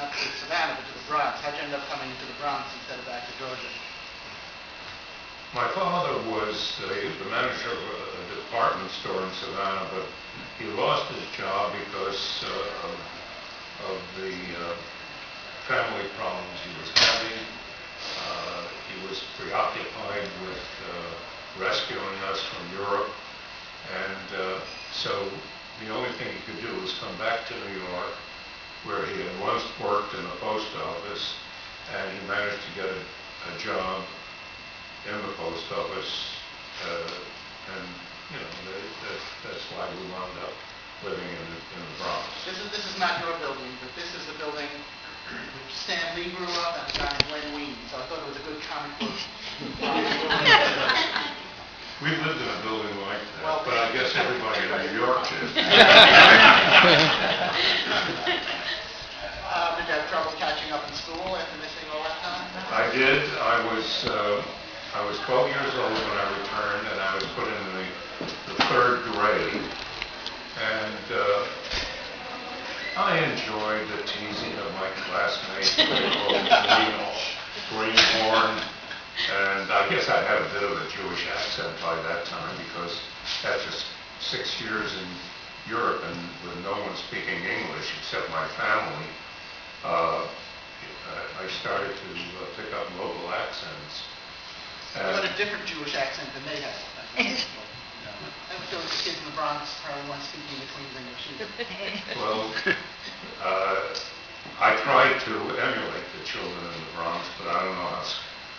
not to Savannah, but to the Bronx. How'd you end up coming to the Bronx instead of back to Georgia? My father was the manager of a department store in Savannah, but he lost his job because of the family problems he was having. He was preoccupied with rescuing us from Europe, and so the only thing he could do was come back to New York, where he had once worked in the post office, and he managed to get a job in the post office, and that's why we wound up living in the Bronx. This is not your building, but this is the building which Stan Lee grew up and a guy named Len Wein. So I thought it was a good comic book. We've lived in a building like that, well, but I guess everybody in New York did. Did you have trouble catching up in school after missing all that time? I did. I was 12 years old when I returned, and I was put in the third grade. And I enjoyed the teasing of my classmates. They called me greenhorn. And I guess I had a bit of a Jewish accent by that time, because after 6 years in Europe and with no one speaking English except my family, I started to pick up local accents. You had a different Jewish accent than they had. I would feel like the kids in the Bronx probably weren't speaking between English either. Well, I tried to emulate the children in the Bronx, but I don't know how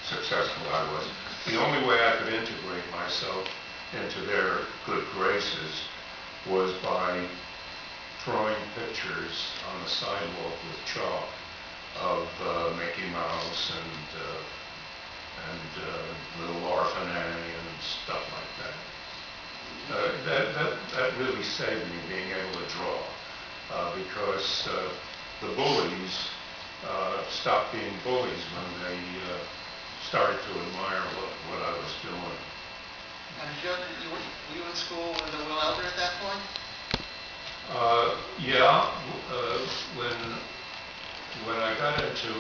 successful I was. The only way I could integrate myself into their good graces was by drawing pictures on the sidewalk with chalk of Mickey Mouse and Little Orphan Annie and stuff like that. That really saved me being able to draw, because the bullies stopped being bullies when they started to admire what I was doing. And were you in school with Will Elder at that point? Yeah. When I got into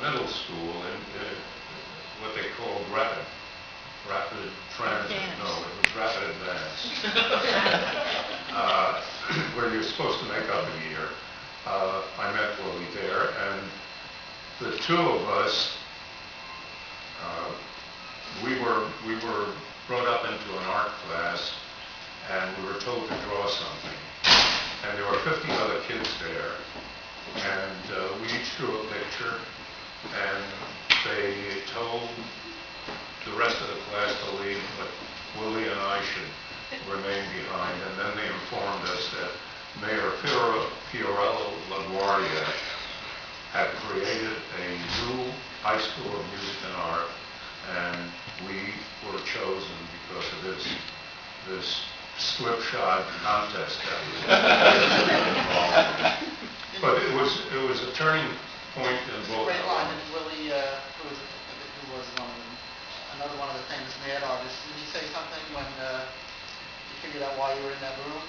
middle school, in what they called rapid transit. No, it was rapid advance. Where you're supposed to make up a year. I met Willie there, and the two of us, we were brought up into an art class, and we were told to draw something. And there were 50 other kids there, and we each drew a picture, and they told the rest of the class to leave, but Willie and I should remain behind. And then they informed us that Mayor Fiorello LaGuardia had created a new high school of music and art, and we were chosen because of this slipshod contest that we involved. But it was a turning point in both. Great line. And Willie, who was another one of the famous mad artists, did he say something when you figured out why you were in that room?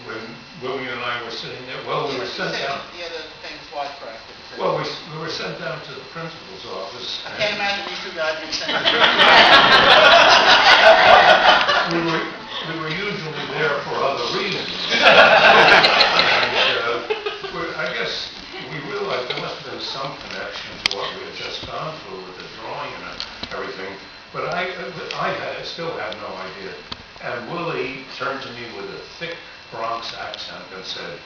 When Willie and I were sitting there, well, we were sent down. Yeah, the famous wisecrack. Well, we were sent down to the principal's office. I can't imagine these two guys being sent. We were usually there for other reasons. I guess we realized there must have been some connection to what we had just gone through with the drawing and everything, but I still had no idea. And Willie turned to me with a thick Bronx accent and said,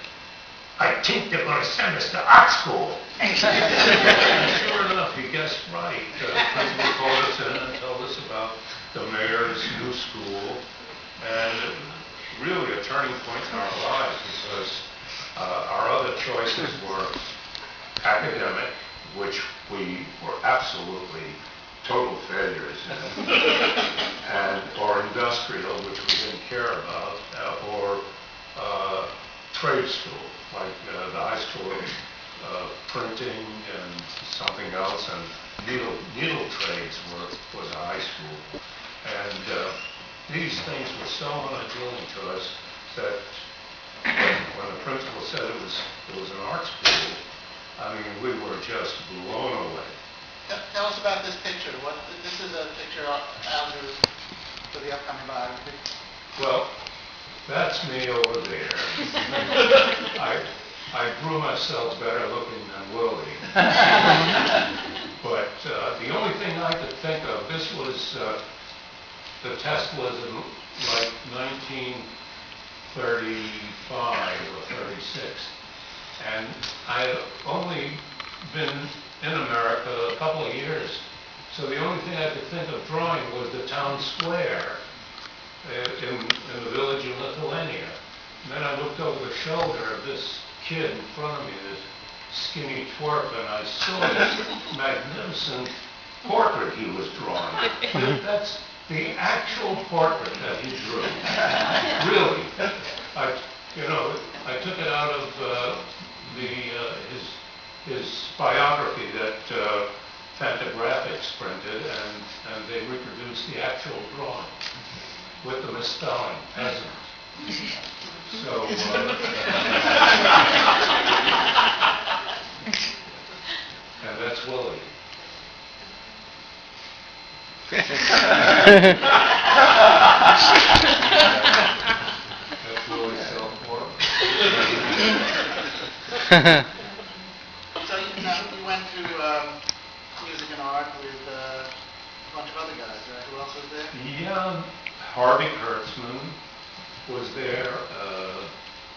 "I think they're going to send us to art school." And sure enough, he guessed right. The principal called us in and told us about the mayor's new school, and really a turning point in our lives, because our other choices were academic, which we were absolutely total failures in, or industrial, which we didn't care about, or trade school, like the high school of printing and something else, and needle trades was a high school. And these things were so unappealing to us that it was an art school. I mean, we were just blown away. Tell us about this picture. This is a picture Al drew for the upcoming biography. Well, that's me over there. I grew myself better looking than Willie. But the only thing I could think of, this was, the test was in like 1935 or 36. And I had only been in America a couple of years. So the only thing I could think of drawing was the town square in the village of Lithuania. And then I looked over the shoulder of this kid in front of me, this skinny twerp, and I saw this magnificent portrait he was drawing. That's the actual portrait that he drew. Really. I took it out of his biography that Fantagraphics printed, and they reproduced the actual drawing with the misspelling, peasant. So, and that's Willie. That's Willie's self-portrait. So you went to music and art with a bunch of other guys, right? Who else was there? Yeah, Harvey Kurtzman was there.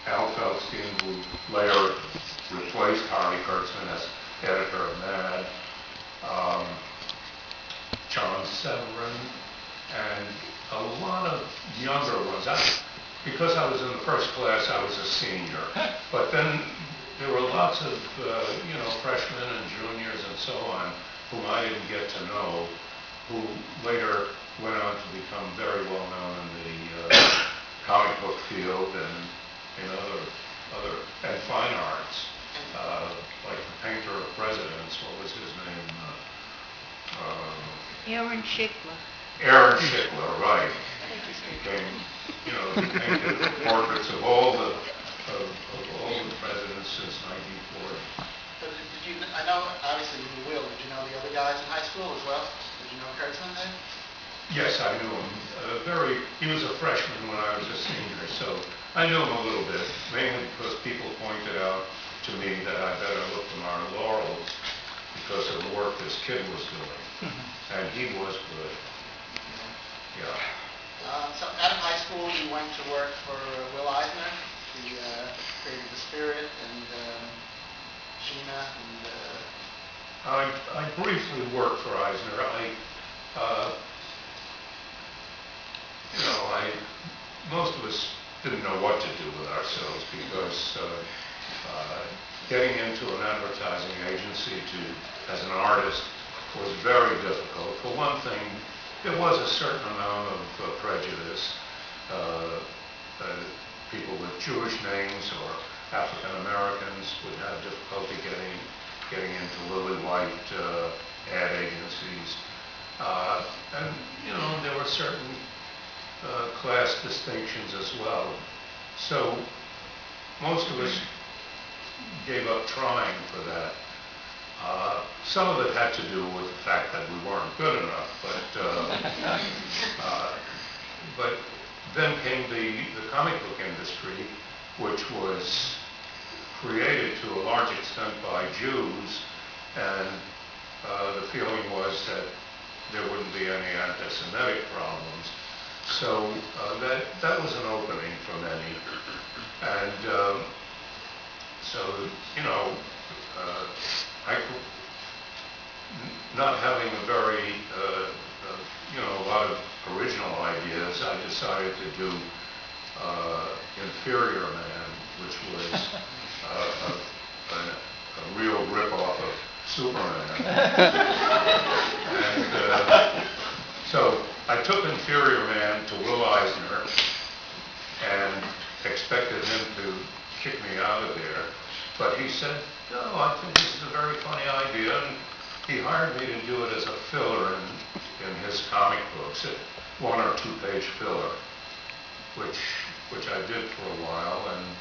Al Feldstein, who later replaced Harvey Kurtzman as editor of Mad. John Severin, and a lot of younger ones. Because I was in the first class, I was a senior. But then there were lots of, freshmen and juniors and so on, whom I didn't get to know, who later went on to become very well known in the comic book field and in other and fine arts, like the painter of presidents. What was his name? Aaron Schickler. Aaron Schickler, right? Became, he painted portraits of all the presidents since 1940. So I know, obviously you knew Will. Did you know the other guys in high school as well? Did you know Kurtzman then? Yes, I knew him. He was a freshman when I was a senior, so I knew him a little bit, mainly because people pointed out to me that I better look to my laurels because of the work this kid was doing. And he was good. Yeah. So out of high school, you went to work for Will Eisner. He created The Spirit and Sheena and... I briefly worked for Eisner. Most of us didn't know what to do with ourselves because getting into an advertising agency as an artist was very difficult. For one thing, there was a certain amount of prejudice. People with Jewish names or African Americans would have difficulty getting into lily white ad agencies. And there were certain class distinctions as well. So most of us gave up trying for that. Some of it had to do with the fact that we weren't good enough, but then came the comic book industry, which was created to a large extent by Jews, and the feeling was that there wouldn't be any anti-Semitic problems. So that was an opening for many. And not having a very, a lot of original ideas, I decided to do Inferior Man, which was a real rip-off of Superman. And so I took Inferior Man to Will Eisner and expected him to kick me out of there. But he said, no, I think this is a very funny idea. And he hired me to do it as a filler in his comic books, a 1 or 2 page filler, which I did for a while. And